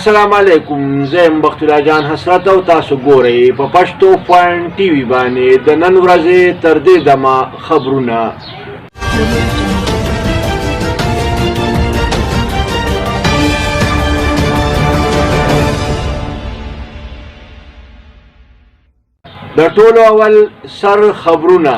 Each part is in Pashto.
السلام علیکم، زه یم بخت الله جان حسرت او تاسو ګورئ په پښتو پوینټ ټي وي باندې د نن ورځې تر دې دمه خبرونه. د ټولو اول سر خبرونه.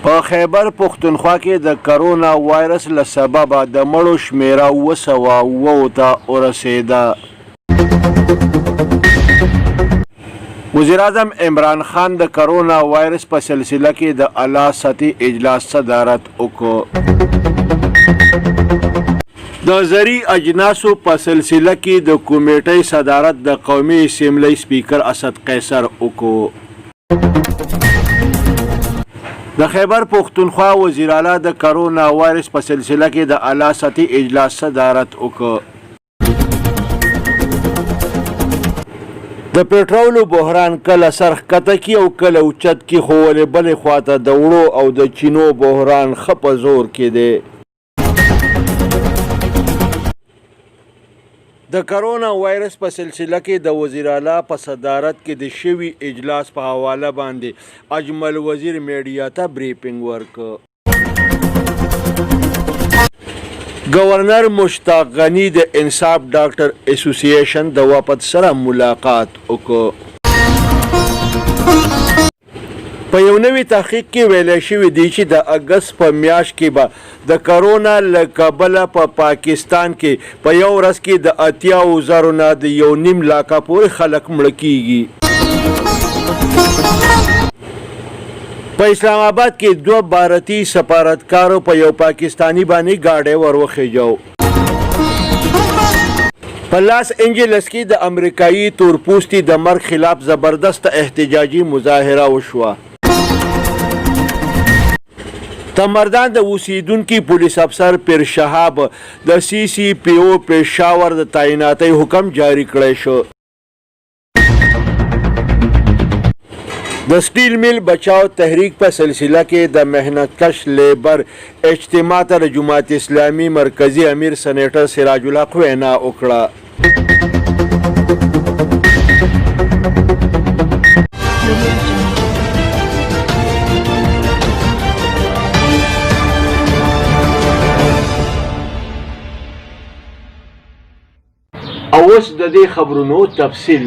په خیبر پښتونخوا کې د کرونا وایرس له سببه د مړو شمیره 209 ته ورسېده. وزیر اعظم عمران خان د کرونا وایرس په سلسله کې د اعلی سطحي اجلاس صدارت وکړ. د زرعي اجناسو په سلسله کې د کمیټې صدارت د قومي اسمبلی سپیکر اسد قیصر وکړ. د خیبر پښتونخوا وزیر اعلی د کرونا وایرس په سلسله کې د اعلی سطحي اجلاس صدارت وکړ. د پټرولو بحران کله سر ښکته کی او کله اوچت کی، خو ولې بلې خواته د وړو او د چینو بحران ښه په زور کې دی. د کرونا وایرس په سلسله کې د وزیر اعلی په صدارت کې د شوي اجلاس په حواله باندې اجمل وزیر میډیا ته بریفنګ ورکړ. گورنر مشتاق غني د انصاف ډاکټر اسوسییشن د وفد سره ملاقات وکړ. په یو نوي تحقیق کې ویلی شوي دي چې د اګست په میاشت کې به د کرونا له کبله په پاکستان کې په یو ورځ کې د 80,000 نه د 1.5 لاکه پورې خلک مړه کیږي. په اسلام آباد کې 2 بھارتي سفارتکارو په یو پاکستانی باندې گاډی وروخیجو. په لاس انجلس کې د امریکایي تورپوستي د مرګ خلاف زبردست احتجاجي مظاهره وشوه. تمردان د اوسیدونکي پولیس افسر پیر شهاب د CCPO پېښور د تعیناتۍ حکم جاری کړی شو. د سټیل میل بچاو تحریک په سلسله کې د محنت کش لیبر اجتماع ته د جماعت اسلامي مرکزی امیر سینیټر سراج الحق وینا وکړه. اوس د دې خبرونو تفصیل.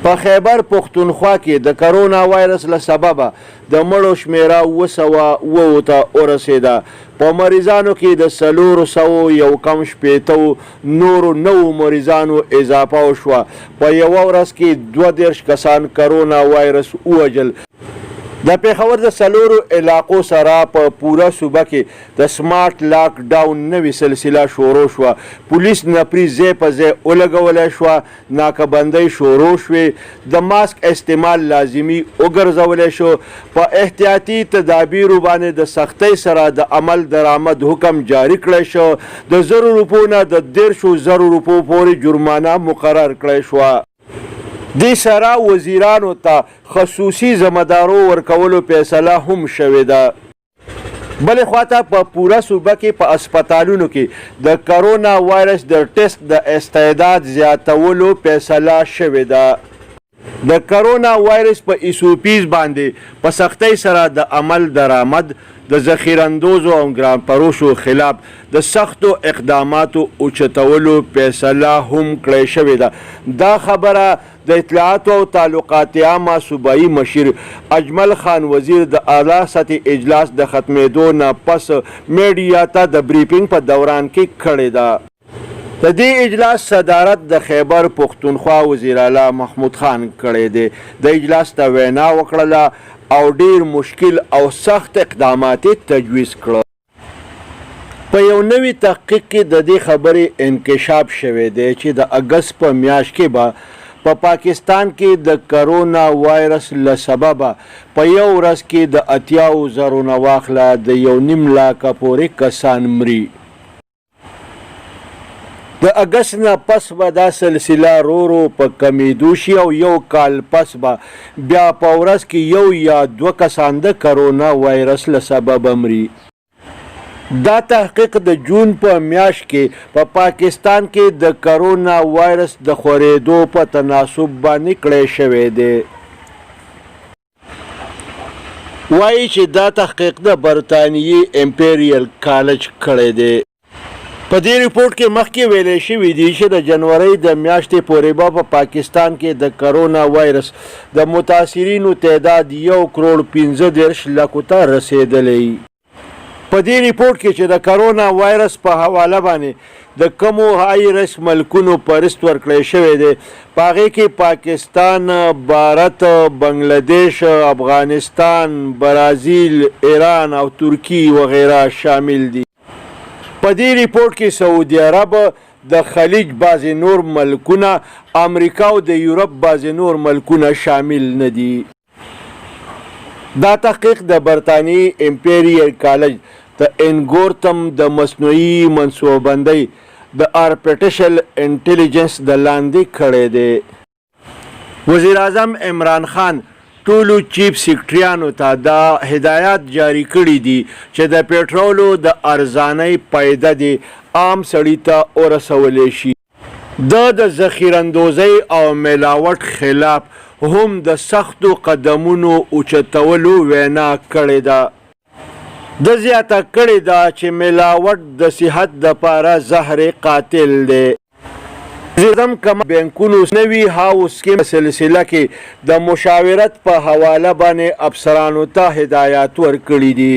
په خیبر پښتونخوا کې د کرونا وایرس له سببه د مړو شمیره 209 ته ورسېده. په مریضانو کې د 491 نورو 9 مریضانو اضافه وشوه. په یوه ورځ کې 32 کسان کرونا وایرس ووژل. د پېښور د 4 علاقو سره په پوره صوبه کې د سمارټ لاک ډاون نوې سلسله شروع شوه. پولیس نپري ځای په ځای ولګولی شوه. ناکهبندۍ شروع شوې. د ماسک استعمال لازمي وګرځولی شو. په احتیاطي تدابیرو باندې د سختۍ سره د عمل درآمد حکم جاری کړی شو. د 1,000 روپو نه د 1,000 روپو پورې جرمانه مقرر کړی شوه. دې سره وزیرانو ته خصوصي ذمهدارو ورکولو فیصله هم شوې ده. بلې خواته په پوره صوبه کې په اسپتالونو کې د کرونا وایرس د ټیسټ د استعداد زیاتولو فیصله شوې ده. د کرونا وایرس په SOPs باندې په سختۍ سره د عمل درآمد، د ذخیراندوزو او ګران فروشو خلاف د سختو اقداماتو اوچتولو فیصله هم کړې شوې ده. دا خبره د اطلاعات او تعلقات عامه صوبایي مشیر اجمل خان وزیر د اعلی سطحي اجلاس د ختمېدو نه پس میډیا ته د بریفینګ په دوران کې کړې ده. د دې اجلاس صدارت د خیبر پښتونخوا وزیر اعلی محمود خان کړی دی. د اجلاس ته وینا وکړله او ډیر مشکل او سخت اقدامات تجویز کړل. په یو نوي تحقیق کې د دې خبرې انکشاف شوی دی چې د اګست په میاشت کې به په پاکستان کې د کرونا وایرس له سببه په یو ورځ کې د 80,000 نه واخله د 1.5 لاکه پورې کسان مري. د اګست نه پس به دا سلسله رو په کمیدو شي او یو کال پس به بیا په ورځ کې 1 یا 2 کسان د کرونا وایرس له سببه مري. دا تحقیق د جون په میاشت کې په پاکستان کې د کرونا وایرس د خورېدو په تناسب باندې کړی شوی دی. وایي چې دا تحقیق د برطانیې امپیریل کالج کړی دی. په دې ریپورټ کې مخکې ویلی شوي دي چې د جنورۍ د میاشتې پورې به په پاکستان کې د کرونا وایرس د متاثرینو تعداد 1.15 لکو ته رسېدلی. په دې ریپورټ کې چې د کرونا وایرس په حواله باندې د کمو های ریسک ملکونو فهرست ورکړی شوی دی، په هغې کې پاکستان، بھارت، بنګلادیش، افغانستان، برازیل، ایران او ترکی وغیره شامل دي. په دې ریپورټ کې سعودي عرب، د خلیج بعضې نور ملکونه، امریکا او د یورپ بعضې نور ملکونه شامل نه دي. دا تحقیق د برطانیې امپیریل کالج د انګورتم د مصنوعي منصوبه‌بندۍ د آرټیفیشل انټیلیجنس د لاندې کړی دی. وزیر اعظم عمران خان ټولو چیف سیکرټریانو ته دا هدایات جاری کړي دي چې د پېټرولو د ارزانۍ پیدا دي عام سړي ته ورسولی شي. د ذخیراندوزۍ او ملاوټ خلاف هم د سختو قدمونو اوچتولو وینا کړې ده. د زیاته کړې ده چې ملاوټ د صحت دپاره زهر قاتل دی. وزیراعظم کما بینکونو نوي هاوس کې سلسله کې د مشاورت په حواله باندې افسرانو ته هدایات ورکړي دي.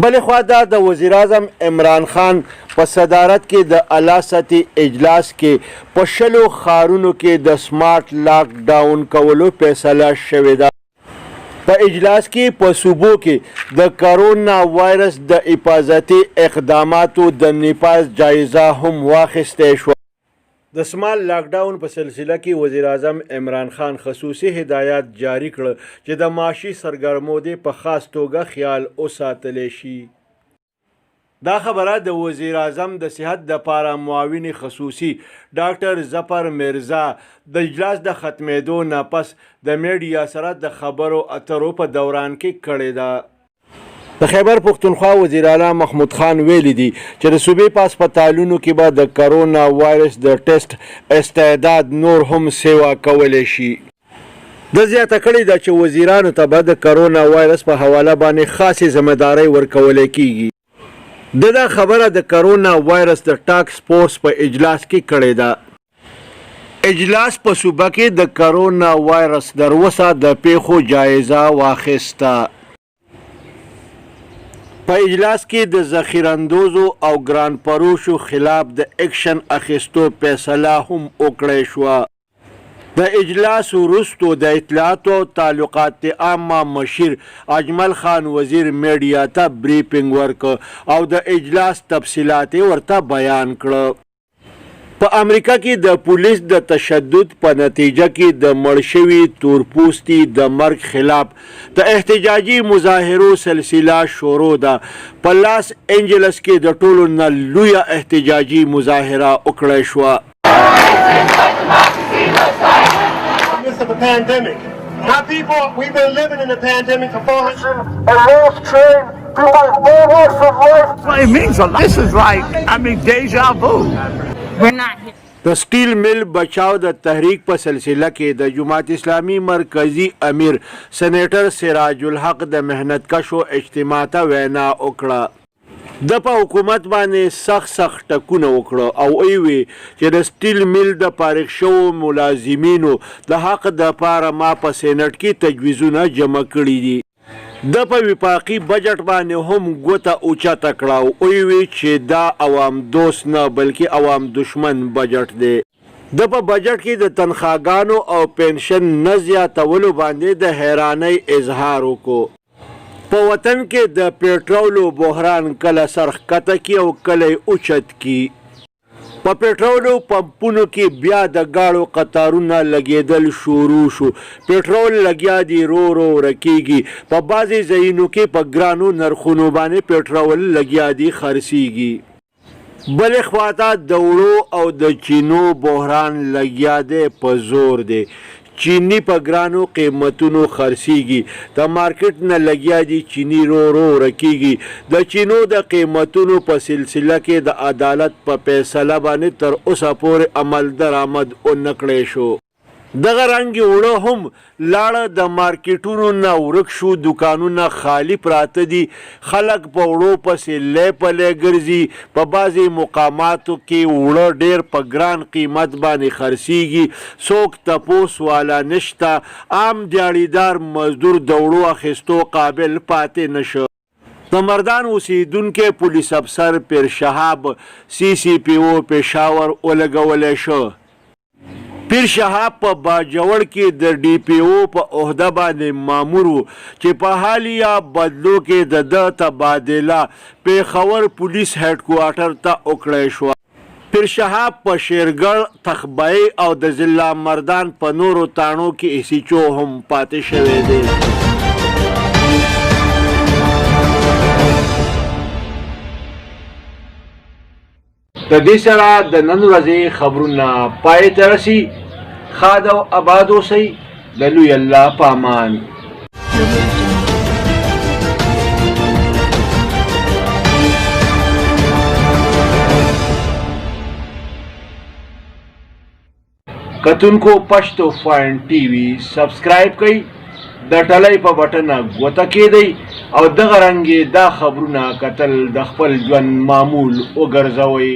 بلې خوا دا د وزیر اعظم عمران خان په صدارت کې د اعلی سطحي اجلاس کې په 20 ښارونو کې د سمارټ لاک ډاون کولو فیصله شوې ده. په اجلاس کې په صوبو کې د کرونا وایرس د حفاظتي اقداماتو د نفاذ جایزه هم واخیستی شوه. د سمال لاکډاون په سلسله کې وزیر اعظم عمران خان خصوصي هدایات جاری کړل چې د معاشي سرګرمو په خاص توګه خیال وساتلی شي. دا خبره د وزیر اعظم د صحت دپاره معاون خصوصي ډاکټر ظفر میرزا د اجلاس د ختمېدو نه پس د میډیا سره د خبرو اترو په دوران کې کړې ده. د خیبر پښتونخوا وزیر اعلی محمود خان ویلي دي چې د صوبې په هسپتالونو کې به د کرونا وایرس د ټیسټ استعداد نور هم سیوا کولی شي. د زیاته کړې ده چې وزیرانو ته به د کرونا وایرس په حواله باندې خاصې ذمهدارۍ ورکولی کیږي. دا خبره د کرونا وایرس د ټاسک فورس په اجلاس کې کړې ده. اجلاس په صوبه کې د کرونا وایرس دروسه د پیښو جایزه واخیسته. په اجلاس کې د ذخیراندوزو او ګران فروشو خلاف د اکشن اخیستو فیصله هم وکړی شوه. د اجلاس وروستو د اطلاعاتو او تعلقات عامه مشیر اجمل خان وزیر میډیا ته بریفینګ ورکړ او د اجلاس تفصیلات ورته بیان کړه. په امریکا کې د پولیس د تشدد په نتیجه کې د مړ شوي تورپوستي د مرګ خلاف د احتجاجي مظاهرو سلسله شروع ده. په لاس انجلس کې د ټولو نه لویه احتجاجي مظاهره وکړی شوه. Of a pandemic. My people, we've been living in a pandemic for 400 and lost train to my moments of life. Well, it means a lot. This is like, deja vu. We're not here. د سټیل مل بچاو د تحریک په سلسله کې د جماعت اسلامي مرکزی امیر سینیټر سراج الحق د محنت کشو اجتماع ته وینا وکړه. د په حکومت باندې سخت ټکونه وکړه او وی چې د سټیل مل د فارغ شوو ملازمینو د حق د پاره ما په سینټ کې تجویزونه جمع کړي دي. د په وفاقي بجټ باندې هم ګوته اوچته کړه او ویې چې دا عوام دوست نه بلکې عوام دشمن بجټ دی. د په بجټ کې د تنخواګانو او پنشن نه زیاتولو باندې د حیرانۍ اظهار وکړو. په وطن کې د پیټرولو بحران کله سرښکته کی او کله اوچت کی. په پیټرولو پمپونو کې بیا د گاړو قطارونه لګېدل شروع شو. پیټرول لګیا دی رو رو رکیږي. په بعضې ځایونو کې په ګرانو نرخونو باندې پیټرول لګیا دی خرڅیږي. بلې خواته د وړو او د چینو بحران لګیا دی په زور دی. چینی په ګرانو قیمتونو خرڅیږي. د مارکیټ نه لګیا دی چینی رو رو رکیږي. د چینو د قیمتونو په سلسله کې د عدالت په فیصله باندې تر اوسه پورې عمل درآمد ونه کړی شو. دغه رنګې وړه هم لاړه د مارکیټونو نه ورک شو. دوکانونه خالی پراته دي. خلک په وړو پسې لی په لی ګرځي. په بعضې مقاماتو کې وړه ډېر په ګران قیمت باندې خرڅیږي. څوک تپوس والا نشته. عام دیاړیدار مزدور د وړو اخیستو قابل پاتې نشه. د مردان اوسیدونکی پولیس افسر پیر شهاب CCPO پېښور ولګولی شو. پیر شهاب په باجوړ کې د DPO په عهده باندې مامور و چې په حالیه بدلو کې د تبادله پېښور پولیس هډ کوارټر ته وکړی شوه. پیر شهاب په شیرګل تخبای او د ضلع مردان په نورو تاڼو کې ایسیچو هم پاتې شوی دی. د دې سره د نن ورځې خبرونه پای ته رسي. ښاد او آباد اوسئ. د لوی الله په امان. کتونکو پښتو .TV سبسکرایب کړئ. د ټلۍ په بټنه ګوته کېدئ او دغه رنګې دا خبرونه کتل د خپل ژوند معمول وګرځوئ.